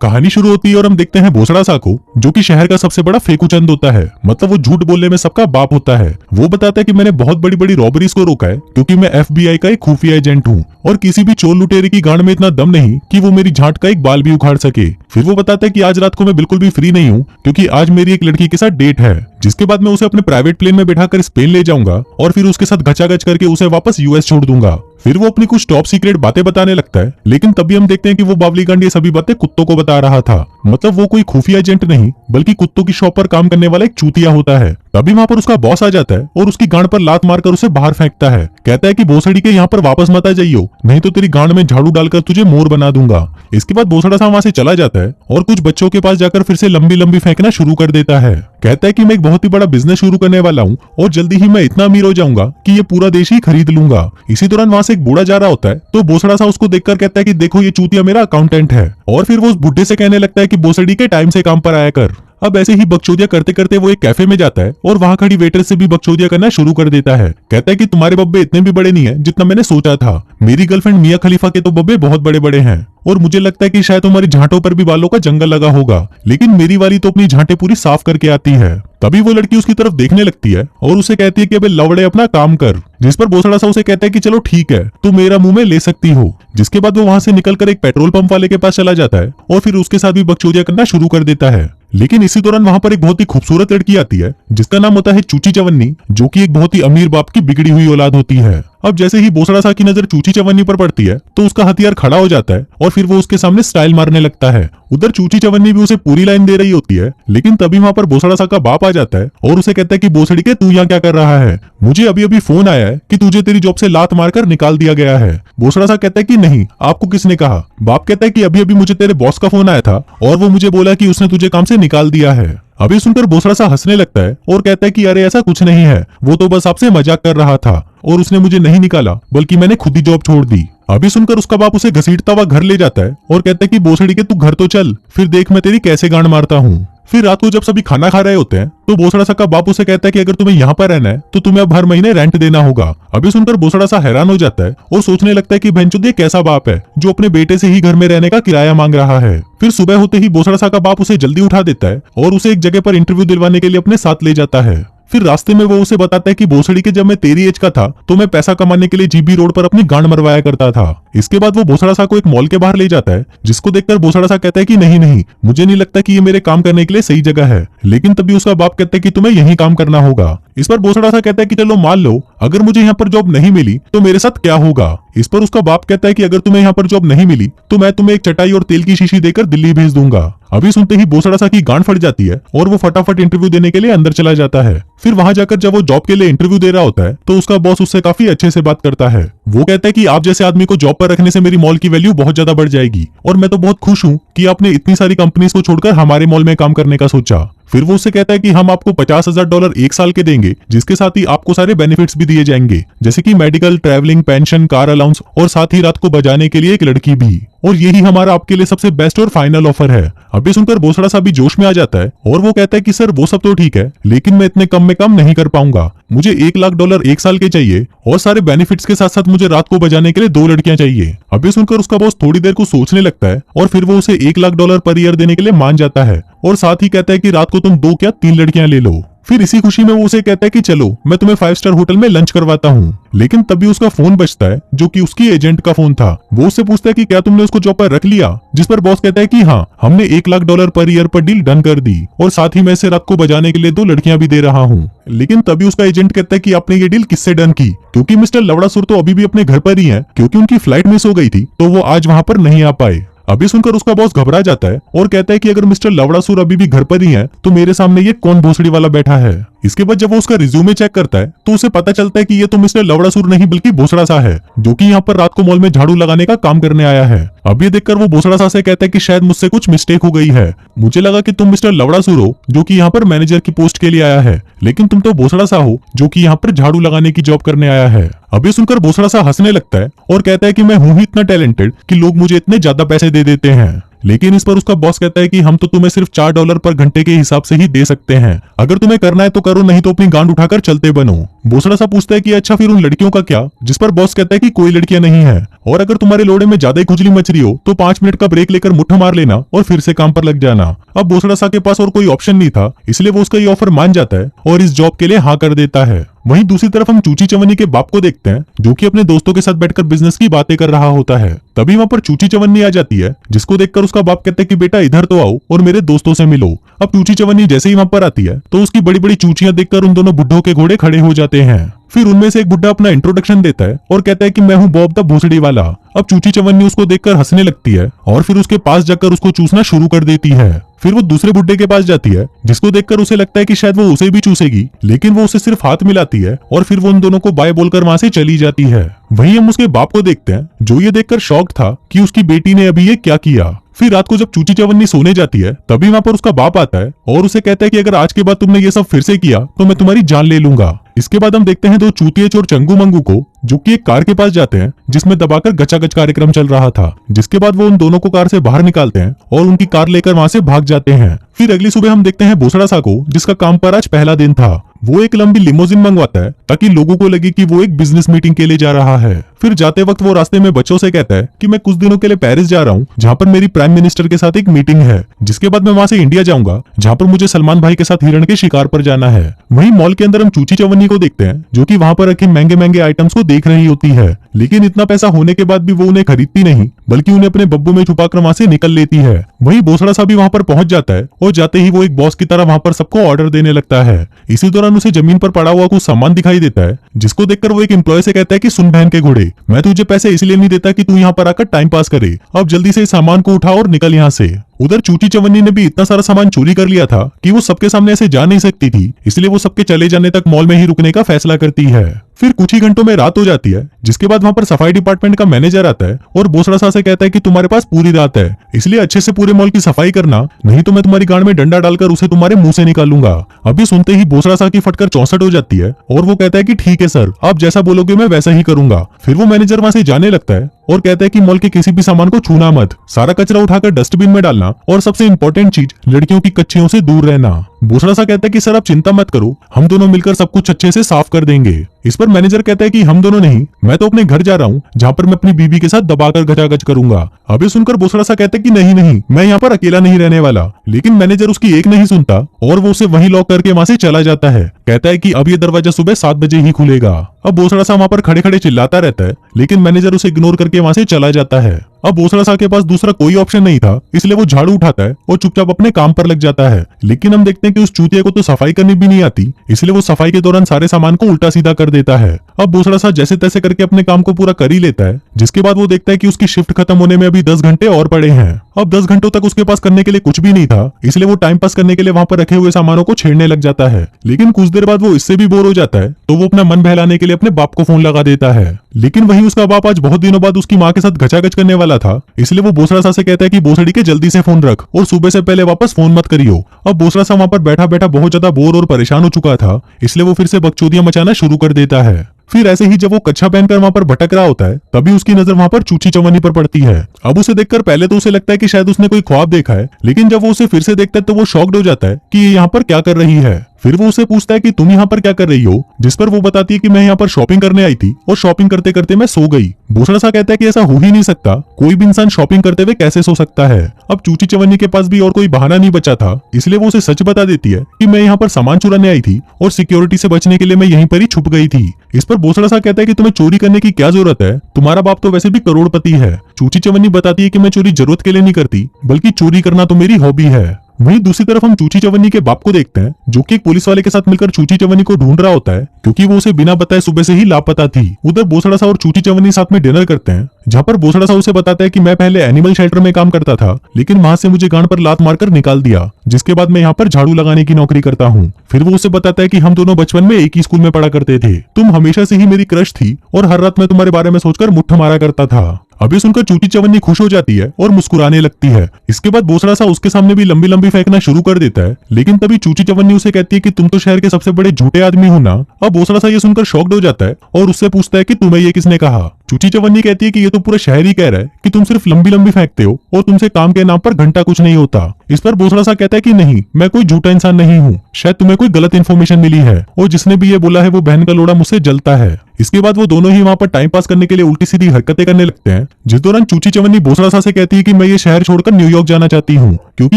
कहानी शुरू होती है और हम देखते हैं भोसड़ा सा को, जो कि शहर का सबसे बड़ा फेकूचंद होता है। मतलब वो झूठ बोलने में सबका बाप होता है। वो बताता है कि मैंने बहुत बड़ी बड़ी रॉबरीज को रोका है क्योंकि मैं FBI का एक खुफिया एजेंट हूँ और किसी भी चोर लुटेरे की गांड में इतना दम नहीं कि वो मेरी झांट का एक बाल भी उखाड़ सके। फिर वो बताता है कि आज रात को मैं बिल्कुल भी फ्री नहीं हूँ क्योंकि आज मेरी एक लड़की के साथ डेट है, जिसके बाद मैं उसे अपने प्राइवेट प्लेन में बैठाकर स्पेन ले जाऊंगा और फिर उसके साथ घचाघच करके उसे वापस US छोड़ दूंगा। फिर वो अपनी कुछ टॉप सीक्रेट बातें बताने लगता है, लेकिन तभी हम देखते हैं कि वो बावलीगंड ये सभी बातें कुत्तों को बता रहा था। मतलब वो कोई खुफिया एजेंट नहीं बल्कि कुत्तों की शॉप पर काम करने वाला एक चूतिया होता है। तभी वहाँ पर उसका बॉस आ जाता है और उसकी गांड पर लात मारकर उसे बाहर फेंकता है। कहता है कि भोसड़ी के यहाँ पर वापस मत आ जाइयो, नहीं तो तेरी गांड में झाड़ू डालकर तुझे मोर बना दूंगा। इसके बाद भोसड़ा सा वहाँ से चला जाता है और कुछ बच्चों के पास जाकर फिर से लंबी लंबी फेंकना शुरू कर देता है। कहता है कि मैं एक बहुत ही बड़ा बिजनेस शुरू करने वाला हूँ और जल्दी ही मैं इतना अमीर हो जाऊंगा कि ये पूरा देश ही खरीद लूंगा। इसी दौरान वहाँ से एक बूढ़ा जा रहा होता है तो भोसड़ा सा उसको देखकर कहता है कि देखो ये चूतिया मेरा अकाउंटेंट है, और फिर वो उस बुढ़े से कहने लगता है कि भोसड़ी के टाइम से काम पर आया कर। अब ऐसे ही बकचोदिया करते करते वो एक कैफे में जाता है और वहाँ खड़ी वेटर से भी बकचोदिया करना शुरू कर देता है। कहता है कि तुम्हारे बब्बे इतने भी बड़े नहीं है जितना मैंने सोचा था। मेरी गर्लफ्रेंड मियां खलीफा के तो बब्बे बहुत बड़े बड़े हैं और मुझे लगता है कि शायद तुम्हारी झांटों पर भी बालों का जंगल लगा होगा, लेकिन मेरी वाली तो अपनी झांटें पूरी साफ करके आती है। तभी वो लड़की उसकी तरफ देखने लगती है और उसे कहती है कि अबे लवड़े अपना काम कर, जिस पर भोसड़ा सा उसे कहता है कि चलो ठीक है तुम मेरा मुंह में ले सकती हो। जिसके बाद वो वहां से निकलकर एक पेट्रोल पंप वाले के पास चला जाता है और फिर उसके साथ भी बकचोदिया करना शुरू कर देता है। लेकिन इसी दौरान वहां पर एक बहुत ही खूबसूरत लड़की आती है जिसका नाम होता है चूची चवन्नी, जो कि एक बहुत ही अमीर बाप की बिगड़ी हुई औलाद होती है। अब जैसे ही भोसड़ा सा की नजर चूची चवन्नी पर पड़ती है तो उसका हथियार खड़ा हो जाता है और फिर वो उसके सामने स्टाइल मारने लगता है। उधर चूची चवन्नी भी उसे पूरी लाइन दे रही होती है, लेकिन तभी वहां पर भोसड़ा सा का बाप आ जाता है और उसे कहता है कि भोसड़ी के तू यहाँ क्या कर रहा है, मुझे अभी अभी फोन आया है कि तुझे तेरी जॉब से लात मारकर निकाल दिया गया है। भोसड़ा सा कहता है कि नहीं, आपको किसने कहा। बाप कहता है कि अभी अभी मुझे तेरे बॉस का फोन आया था और वो मुझे बोला कि उसने तुझे काम से निकाल दिया है। अभी सुनकर भोसड़ा सा हंसने लगता है और कहता है कि अरे ऐसा कुछ नहीं है, वो तो बस आपसे मजाक कर रहा था और उसने मुझे नहीं निकाला बल्कि मैंने खुद ही जॉब छोड़ दी। अभी सुनकर उसका बाप उसे घसीटता हुआ घर ले जाता है और कहता है कि भोसड़ी के तू घर तो चल, फिर देख मैं तेरी कैसे गांड मारता हूँ। फिर रात को जब सभी खाना खा रहे होते हैं तो भोसड़ा सा का बाप उसे कहता है कि अगर तुम्हें यहाँ पर रहना है तो तुम्हें अब हर महीने रेंट देना होगा। अभी सुनकर भोसड़ा सा हैरान हो जाता है और सोचने लगता है कि भैंचोद ये कैसा बाप है जो अपने बेटे से ही घर में रहने का किराया मांग रहा है। फिर सुबह होते ही भोसड़ा सा का बाप उसे जल्दी उठा देता है और उसे एक जगह पर इंटरव्यू दिलवाने के लिए अपने साथ ले जाता है। फिर रास्ते में वो उसे बताता है कि भोसड़ी के जब मैं तेरी एज का था तो मैं पैसा कमाने के लिए GB रोड पर अपनी गांड मरवाया करता था। इसके बाद वो भोसड़ा सा को एक मॉल के बाहर ले जाता है, जिसको देखकर भोसड़ा सा कहता है कि नहीं नहीं, मुझे नहीं लगता कि ये मेरे काम करने के लिए सही जगह है। लेकिन तभी उसका बाप कहता है कि तुम्हें यही काम करना होगा। इस पर भोसड़ा सा कहता है कि चलो मान लो अगर मुझे यहाँ पर जॉब नहीं मिली तो मेरे साथ क्या होगा। इस पर उसका बाप कहता है कि अगर तुम्हें यहाँ पर जॉब नहीं मिली तो मैं तुम्हें एक चटाई और तेल की शीशी देकर दिल्ली भेज दूंगा। अभी सुनते ही भोसड़ा सा की गांड फट जाती है और वो फटाफट इंटरव्यू देने के लिए अंदर चला जाता है। फिर वहां जाकर जब वो जॉब के लिए इंटरव्यू दे रहा होता है तो उसका बॉस उससे काफी अच्छे से बात करता है। वो कहता है कि आप जैसे आदमी को जॉब पर रखने से मेरी मॉल की वैल्यू बहुत ज्यादा बढ़ जाएगी और मैं तो बहुत खुश हूँ कि आपने इतनी सारी कंपनीज को छोड़कर हमारे मॉल में काम करने का सोचा। फिर वो उससे कहता है कि हम आपको $50,000 एक साल के देंगे, जिसके साथ ही आपको सारे बेनिफिट्स भी दिए जाएंगे, जैसे कि medical, travelling, pension, car allowance और साथ ही रात को बजाने के लिए एक लड़की भी। और यही हमारा आपके लिए सबसे बेस्ट और फाइनल ऑफर है। अभी सुनकर भोसड़ा सा भी जोश में आ जाता है और वो कहता है कि सर वो सब तो ठीक है, लेकिन मैं इतने कम में काम नहीं कर पाऊंगा। मुझे $1,00,000 एक साल के चाहिए और सारे बेनिफिट्स के साथ साथ मुझे रात को बजाने के लिए 2 लड़कियां चाहिए। अभी सुनकर उसका बॉस थोड़ी देर को सोचने लगता है और फिर वो उसे $1,00,000 पर ईयर देने के लिए मान जाता है और साथ ही कहता है कि रात को तुम 2 क्या 3 लड़कियां ले लो। फिर इसी खुशी में वो उसे कहता है कि चलो मैं तुम्हें 5 स्टार होटल में लंच करवाता हूँ। लेकिन तभी उसका फोन बजता है जो कि उसकी एजेंट का फोन था। वो उससे पूछता है कि क्या तुमने उसको जॉब पर रख लिया, जिस पर बॉस कहता है कि हाँ, हमने $1,00,000 पर ईयर पर डील डन कर दी और साथ ही मैं इसे रात को बजाने के लिए 2 लड़कियां भी दे रहा हूँ। लेकिन तभी उसका एजेंट कहता है कि आपने ये डील किससे डन की, क्योंकि मिस्टर लवड़ासुर तो अभी भी अपने घर पर ही है, क्योंकि उनकी फ्लाइट मिस हो गई थी तो वो आज वहां पर नहीं आ पाए। अभी सुनकर उसका बॉस घबरा जाता है और कहता है कि अगर मिस्टर लवड़ासुर अभी भी घर पर ही है तो मेरे सामने ये कौन भोसड़ी वाला बैठा है। इसके बाद जब वो उसका रिज्यूमे चेक करता है तो उसे पता चलता है कि ये तो मिस्टर लवड़ासुर नहीं बल्कि भोसड़ा सा है, जो कि यहाँ पर रात को मॉल में झाड़ू लगाने का काम करने आया है। अब ये देखकर वो भोसड़ा सा से कहता है कि शायद मुझसे कुछ मिस्टेक हो गई है, मुझे लगा कि तुम मिस्टर लवड़ासुर हो जो कि यहाँ पर मैनेजर की पोस्ट के लिए आया है, लेकिन तुम तो भोसड़ा सा हो जो कि यहाँ पर झाड़ू लगाने की जॉब करने आया है। अभी सुनकर भोसड़ा सा हंसने लगता है और कहता है कि मैं हूँ ही इतना टैलेंटेड कि लोग मुझे इतने ज्यादा पैसे दे देते हैं। लेकिन इस पर उसका बॉस कहता है कि हम तो तुम्हें सिर्फ $4 पर घंटे के हिसाब से ही दे सकते हैं, अगर तुम्हें करना है तो करो, नहीं तो अपनी गांड उठाकर चलते बनो। बोसड़ा सा पूछता है कि अच्छा फिर उन लड़कियों का क्या, जिस पर बॉस कहता है कि कोई लड़कियां नहीं है, और अगर तुम्हारे लोड़े में ज्यादा ही खुजली मच रही हो तो 5 मिनट का ब्रेक लेकर मुट्ठा मार लेना और फिर से काम पर लग जाना। अब बोसड़ा सा के पास और कोई ऑप्शन नहीं था, इसलिए वो उसका ये ऑफर मान जाता है और इस जॉब के लिए हाँ कर देता है। वहीं दूसरी तरफ हम चूची चवन्नी के बाप को देखते हैं, जो कि अपने दोस्तों के साथ बैठकर बिजनेस की बातें कर रहा होता है। तभी वहाँ पर चूची चवन्नी आ जाती है, जिसको देखकर उसका बाप कहता है कि बेटा इधर तो आओ और मेरे दोस्तों से मिलो। अब चूची चवन्नी जैसे ही वहाँ पर आती है तो उसकी बड़ी बड़ी चूचियां देखकर उन दोनों बुड्ढों के घोड़े खड़े हो जाते हैं। फिर उनमें से एक बुड्ढा अपना इंट्रोडक्शन देता है और कहता है कि मैं हूँ बॉब द भोसड़ी वाला। अब चूची चवन्नी उसको देखकर हंसने लगती है और फिर उसके पास जाकर उसको चूसना शुरू कर देती है। फिर वो दूसरे बुड्ढे के पास जाती है, जिसको देखकर उसे लगता है कि शायद वो उसे भी चूसेगी, लेकिन वो उसे सिर्फ हाथ मिलाती है और फिर वो उन दोनों को बाय बोलकर वहां से चली जाती है। वहीं हम उसके बाप को देखते हैं, जो ये देखकर शॉक्ड था कि उसकी बेटी ने अभी ये क्या किया। फिर रात को जब चूची चवन्नी सोने जाती है तभी वहां पर उसका बाप आता है और उसे कहता है कि अगर आज के बाद तुमने ये सब फिर से किया तो मैं तुम्हारी जान ले लूंगा। इसके बाद हम देखते हैं दो चूतिए चोर चंगू मंगू को, जो कि एक कार के पास जाते हैं जिसमें दबाकर गचागच कार्यक्रम चल रहा था। जिसके बाद वो उन दोनों को कार से बाहर निकालते हैं और उनकी कार लेकर वहां से भाग जाते हैं। फिर अगली सुबह हम देखते हैं बोसड़ा सा को, जिसका काम पर आज पहला दिन था। वो एक लंबी लिमोजिन मंगवाता है ताकि लोगों को लगे कि वो एक बिजनेस मीटिंग के लिए जा रहा है। फिर जाते वक्त वो रास्ते में बच्चों से कहता है कि मैं कुछ दिनों के लिए पेरिस जा रहा हूँ, जहाँ पर मेरी प्राइम मिनिस्टर के साथ एक मीटिंग है। जिसके बाद मैं वहां से इंडिया जाऊंगा, जहाँ पर मुझे सलमान भाई के साथ हिरण के शिकार पर जाना है। वहीं मॉल के अंदर हम चूची चवन्नी को देखते हैं, जो कि वहां पर रखे महंगे महंगे आइटम्स को देख रही होती है, लेकिन इतना पैसा होने के बाद भी वो उन्हें खरीदती नहीं, बल्कि उन्हें अपने बब्बू में छुपाकर वहां से निकल लेती है। वहीं बोसड़ा सा भी वहां पर पहुंच जाता है और जाते ही वो एक बॉस की तरह वहां पर सबको ऑर्डर देने लगता है। इसी दौरान उसे जमीन पर पड़ा हुआ कुछ सामान दिखाई देता है, जिसको देखकर वो एक एम्प्लॉय से कहता है कि सुन बहन के घोड़े, मैं तुझे पैसे इसलिए नहीं देता कि तू यहाँ पर आकर टाइम पास करे, अब जल्दी से इस सामान को उठा और निकल यहाँ से। उधर चूची चवन्नी ने भी इतना सारा सामान चोरी कर लिया था कि वो सबके सामने ऐसे जा नहीं सकती थी, इसलिए वो सबके चले जाने तक मॉल में ही रुकने का फैसला करती है। फिर कुछ ही घंटों में रात हो जाती है, जिसके बाद वहां पर सफाई डिपार्टमेंट का मैनेजर आता है और बोसड़ा सा से कहता है कि तुम्हारे पास पूरी रात है, इसलिए अच्छे से पूरे मॉल की सफाई करना, नहीं तो मैं तुम्हारी गांड में डंडा डालकर उसे तुम्हारे मुंह से निकालूंगा। अभी सुनते ही बोसड़ा सा की फटकर 64 हो जाती है और वो कहता है कि ठीक है सर, आप जैसा बोलोगे मैं वैसा ही करूंगा। फिर वो मैनेजर वहां से जाने लगता है और कहता है कि मॉल के किसी भी सामान को छूना मत, सारा कचरा उठाकर डस्टबिन में डालना, और सबसे इंपॉर्टेंट चीज लड़कियों की कच्चियों से दूर रहना। बोसड़ा सा कहता है कि सर आप चिंता मत करो, हम दोनों मिलकर सब कुछ अच्छे से साफ कर देंगे। इस पर मैनेजर कहता है कि हम दोनों नहीं, मैं तो अपने घर जा रहा हूँ, जहाँ पर मैं अपनी बीबी के साथ दबाकर गचागच करूंगा। अभी सुनकर बोसड़ा सा कहता है कि नहीं नहीं, मैं यहाँ पर अकेला नहीं रहने वाला, लेकिन मैनेजर उसकी एक नहीं सुनता और वो उसे वहीं लॉक करके वहां से चला जाता है। कहता है कि अब ये दरवाजा सुबह 7 बजे ही खुलेगा। अब बोसड़ा सा वहां पर खड़े खड़े चिल्लाता रहता है, लेकिन मैनेजर उसे इग्नोर करके वहां से चला जाता है। अब बोसड़ा सा के पास दूसरा कोई ऑप्शन नहीं था, इसलिए वो झाड़ू उठाता है और चुपचाप अपने काम पर लग जाता है। लेकिन हम देखते हैं कि उस चूतिया को तो सफाई करनी भी नहीं आती, इसलिए वो सफाई के दौरान सारे सामान को उल्टा सीधा कर देता है। अब बोसड़ा सा जैसे तैसे करके अपने काम को पूरा कर ही लेता है, जिसके बाद वो देखता है कि उसकी शिफ्ट खत्म होने में अभी 10 घंटे और पड़े हैं। अब 10 घंटों तक उसके पास करने के लिए कुछ भी नहीं था, इसलिए वो टाइम पास करने के लिए वहां पर रखे हुए सामानों को छेड़ने लग जाता है। लेकिन कुछ देर बाद वो इससे भी बोर हो जाता है, तो वो अपना मन बहलाने के लिए अपने बाप को फोन लगा देता है। लेकिन वहीं उसका बाप आज बहुत दिनों बाद उसकी माँ के साथ गचागच करने वाला था, इसलिए वो बोसड़ा सा से कहता है कि बोसड़ी के जल्दी से फोन रख और सुबह से पहले वापस फोन मत करियो। अब बोसड़ा सा वहां पर बैठा बैठा बहुत ज्यादा बोर और परेशान हो चुका था, इसलिए वो फिर से बकचोदियां मचाना शुरू कर देता है। फिर ऐसे ही जब वो कच्छा पहनकर वहां पर भटक रहा होता है, तभी उसकी नजर वहां पर चूची चवन्नी पर पड़ती है। अब उसे देखकर पहले तो उसे लगता है कि शायद उसने कोई ख्वाब देखा है, लेकिन जब वो उसे फिर से देखता है तो वो शॉक्ड हो जाता है कि ये यहाँ पर क्या कर रही है। फिर वो उसे पूछता है कि तुम यहाँ पर क्या कर रही हो, जिस पर वो बताती है कि मैं यहाँ पर शॉपिंग करने आई थी और शॉपिंग करते करते मैं सो गई। बोसड़ा सा कहता है कि ऐसा हो ही नहीं सकता, कोई भी इंसान शॉपिंग करते हुए कैसे सो सकता है। अब चूची चवन्नी के पास भी और कोई बहाना नहीं बचा था, इसलिए वो उसे सच बता देती है कि मैं यहाँ पर सामान चुराने आई थी और सिक्योरिटी से बचने के लिए मैं यहीं पर ही छुप गई थी। इस पर बोसड़ा सा कहता है कि तुम्हें चोरी करने की क्या जरूरत है, तुम्हारा बाप तो वैसे भी करोड़पति है। चूची चवन्नी बताती है कि मैं चोरी जरूरत के लिए नहीं करती, बल्कि चोरी करना तो मेरी हॉबी है। वहीं दूसरी तरफ हम चूची चवन्नी के बाप को देखते हैं, जो कि एक पुलिस वाले के साथ मिलकर चूची चवन्नी को ढूंढ रहा होता है, क्योंकि वो उसे बिना बताए सुबह से ही लापता थी। उधर बोसड़ा सा और चूची चवन्नी साथ में डिनर करते हैं, जहाँ पर बोसड़ा सा उसे बताता है कि मैं पहले एनिमल शेल्टर में काम करता था, लेकिन वहां से मुझे गांड पर लात मारकर निकाल दिया, जिसके बाद मैं यहाँ पर झाड़ू लगाने की नौकरी करता हूँ। फिर वो उसे बताता है कि हम दोनों बचपन में एक ही स्कूल में पढ़ा करते थे, तुम हमेशा से ही मेरी क्रश थी और हर रात मैं तुम्हारे बारे में सोचकर मुट्ठा मारा करता था। अभी सुनकर चूची चवन्नी खुश हो जाती है और मुस्कुराने लगती है। इसके बाद बोसड़ा सा उसके सामने भी लंबी लंबी फेंकना शुरू कर देता है, लेकिन तभी चूची चवन्नी उसे कहती है कि तुम तो शहर के सबसे बड़े झूठे आदमी हो ना। अब बोसड़ा सा ये सुनकर शॉक्ड हो जाता है और उससे पूछता है कि तुम्हें ये किसने कहा। चूची चवन्नी कहती है कि ये तो पूरा शहर ही कह रहा है कि तुम सिर्फ लंबी लंबी फेंकते हो और तुमसे काम के नाम पर घंटा कुछ नहीं होता। इस पर भोसड़ा सा कहता है कि नहीं, मैं कोई झूठा इंसान नहीं हूँ, शायद तुम्हें कोई गलत इन्फॉर्मेशन मिली है और जिसने भी ये बोला है वो बहन का लोड़ा मुझसे जलता है। इसके बाद वो दोनों ही वहाँ पर टाइम पास करने के लिए उल्टी सीधी हरकतें करने लगते हैं, जिस दौरान चूची चवन्नी भोसड़ा सा से कहती है कि मैं ये शहर छोड़कर न्यूयॉर्क जाना चाहती हूँ क्योंकि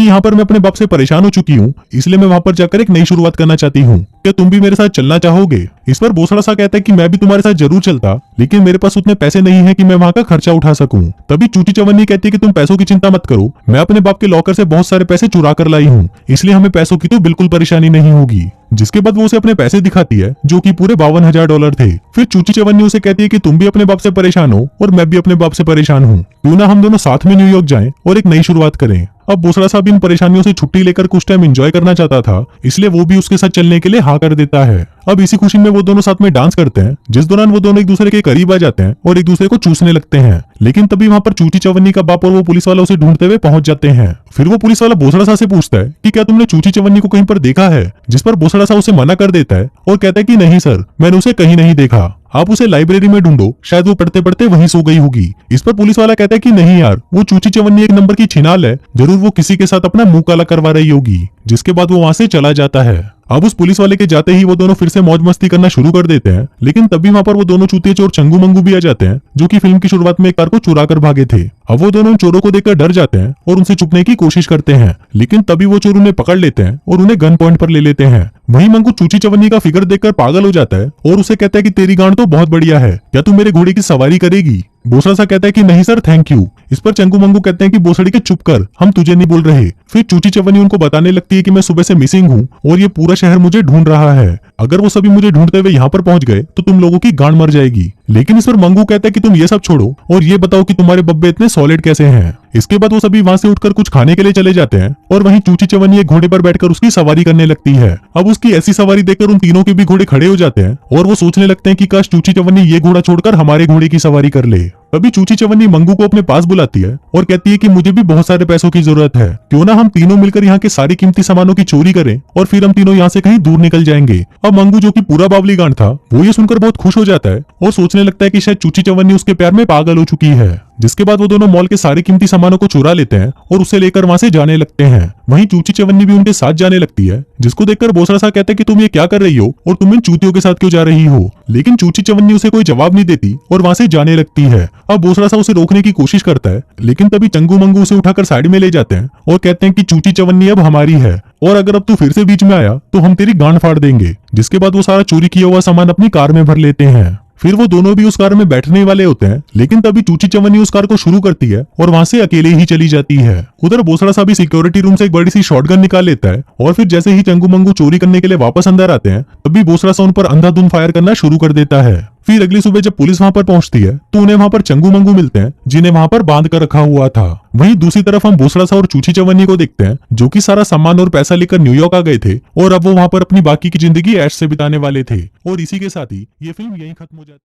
यहाँ पर मैं अपने बाप से परेशान हो चुकी हूँ, इसलिए मैं वहाँ पर जाकर एक नई शुरुआत करना चाहती हूँ। क्या तुम भी मेरे साथ चलना चाहोगे? इस पर भोसड़ा सा कहता है कि मैं भी तुम्हारे साथ जरूर चलता, लेकिन मेरे पास उतने पैसे नहीं है कि मैं वहाँ का खर्चा उठा सकूं। तभी चूची चवन्नी कहती है कि तुम पैसों की चिंता मत करो, मैं अपने बाप के लॉकर से बहुत सारे पैसे चुरा कर लाई हूँ, इसलिए हमें पैसों की तो बिल्कुल परेशानी नहीं होगी। जिसके बाद वो उसे अपने पैसे दिखाती है जो कि पूरे $52,000 थे। फिर चूची चवन्नी उसे कहती है कि तुम भी अपने बाप से परेशान हो और मैं भी अपने बाप से परेशान हूँ, क्यों ना हम दोनों साथ में न्यूयॉर्क जाएं और एक नई शुरुआत करें। अब भोसड़ा साहब इन परेशानियों से छुट्टी लेकर कुछ टाइम एंजॉय करना चाहता था, इसलिए वो भी उसके साथ चलने के लिए हाँ कर देता है। अब इसी खुशी में वो दोनों साथ में डांस करते हैं, जिस दौरान वो दोनों एक दूसरे के करीब आ जाते हैं और एक दूसरे को चूसने लगते हैं। लेकिन तभी वहाँ पर चूची चवन्नी का बाप और वो पुलिस वाला उसे ढूंढते हुए पहुंच जाते हैं। फिर वो पुलिस वाला भोसड़ा सा से पूछता है कि क्या तुमने चूची चवन्नी को कहीं पर देखा है, जिस पर भोसड़ा सा उसे मना कर देता है और कहता है कि नहीं सर, मैंने उसे कहीं नहीं देखा, आप उसे लाइब्रेरी में ढूंढो, शायद वो पढ़ते पढ़ते वहीं सो गई होगी। इस पर पुलिस वाला कहता है कि नहीं यार, वो चूची चवन्नी एक नंबर की छिनाल है, जरूर वो किसी के साथ अपना मुंह काला करवा रही होगी। जिसके बाद वो वहां से चला जाता है। अब उस पुलिस वाले के जाते ही वो दोनों फिर से मौज मस्ती करना शुरू कर देते हैं, लेकिन तभी वहां पर वो दोनों चूतिए चोर चंगू मंगू भी आ जाते हैं, जो कि फिल्म की शुरुआत में एक कार को चुरा कर भागे थे। अब वो दोनों चोरों को देखकर डर जाते हैं और उनसे छुपने की कोशिश करते हैं, लेकिन तभी वो चोर उन्हें पकड़ लेते हैं और उन्हें गन पॉइंट पर ले लेते हैं। वहीं मंगू चूची चवन्नी का फिगर देखकर पागल हो जाता है और उसे कहता है कि तेरी गांड तो बहुत बढ़िया है, क्या तू मेरे घोड़े की सवारी करेगी? भोसड़ा सा कहता है कि नहीं सर, थैंक यू। इस पर चंगू मंगू कहते हैं कि भोसड़ी के चुप कर, हम तुझे नहीं बोल रहे। फिर चूची चवन्नी उनको बताने लगती है कि मैं सुबह से मिसिंग हूँ और ये पूरा शहर मुझे ढूंढ रहा है, अगर वो सभी मुझे ढूंढते हुए यहाँ पर पहुंच गए तो तुम लोगों की गांड मर जाएगी। लेकिन इस पर मंगू कहता है कि तुम ये सब छोड़ो और ये बताओ कि तुम्हारे बब्बे इतने सॉलिड कैसे हैं। इसके बाद वो सभी वहां से उठकर कुछ खाने के लिए चले जाते हैं और वहीं चूची चवन्नी एक घोड़े पर बैठकर उसकी सवारी करने लगती है। अब उसकी ऐसी सवारी देखकर उन तीनों के भी घोड़े खड़े हो जाते हैं और वो सोचने लगते हैं कि काश चूची चवन्नी ये घोड़ा छोड़कर हमारे घोड़े की सवारी कर ले। तभी चूची चवन्नी मंगू को अपने पास बुलाती है और कहती है कि मुझे भी बहुत सारे पैसों की जरूरत है, क्यों ना हम तीनों मिलकर यहाँ के सारे कीमती सामानों की चोरी करें और फिर हम तीनों यहाँ से कहीं दूर निकल जाएंगे। अब मंगू, जो कि पूरा बावली गांड था, वो ये सुनकर बहुत खुश हो जाता है और सोचने लगता है कि शायद चूची चवन्नी उसके प्यार में पागल हो चुकी है। जिसके बाद वो दोनों मॉल के सारे कीमती सामानों को चुरा लेते हैं और उसे लेकर वहां से जाने लगते हैं। वहीं चूची चवन्नी भी उनके साथ जाने लगती है, जिसको देखकर भोसड़ा सा कहता है कि तुम ये क्या कर रही हो और तुम इन चूतियों के साथ क्यों जा रही हो। लेकिन चूची चवन्नी उसे कोई जवाब नहीं देती और वहां से जाने लगती है। अब भोसड़ा सा उसे रोकने की कोशिश करता है, लेकिन तभी चंगू मंगू उसे उठाकर साइड में ले जाते हैं और कहते हैं कि चूची चवन्नी अब हमारी है और अगर अब तू फिर से बीच में आया तो हम तेरी गांड फाड़ देंगे। जिसके बाद वो सारा चोरी किया हुआ सामान अपनी कार में भर लेते हैं। फिर वो दोनों भी उस कार में बैठने वाले होते हैं, लेकिन तभी चूची चवन्नी उस कार को शुरू करती है और वहां से अकेले ही चली जाती है। उधर भोसड़ा सा भी सिक्योरिटी रूम से एक बड़ी सी शॉटगन निकाल लेता है और फिर जैसे ही चंगू मंगू चोरी करने के लिए वापस अंदर आते हैं, तभी भोसड़ा सा उन पर अंधाधुंध फायर करना शुरू कर देता है। फिर अगली सुबह जब पुलिस वहां पर पहुंचती है तो उन्हें वहां पर चंगू मंगू मिलते हैं, जिन्हें वहां पर बांध कर रखा हुआ था। वहीं दूसरी तरफ हम भोसड़ा सा और चूची चवन्नी को देखते हैं, जो कि सारा सामान और पैसा लेकर न्यूयॉर्क आ गए थे और अब वो वहां पर अपनी बाकी की जिंदगी ऐश से बिताने वाले थे। और इसी के साथ ही ये फिल्म यहीं खत्म हो जाती है।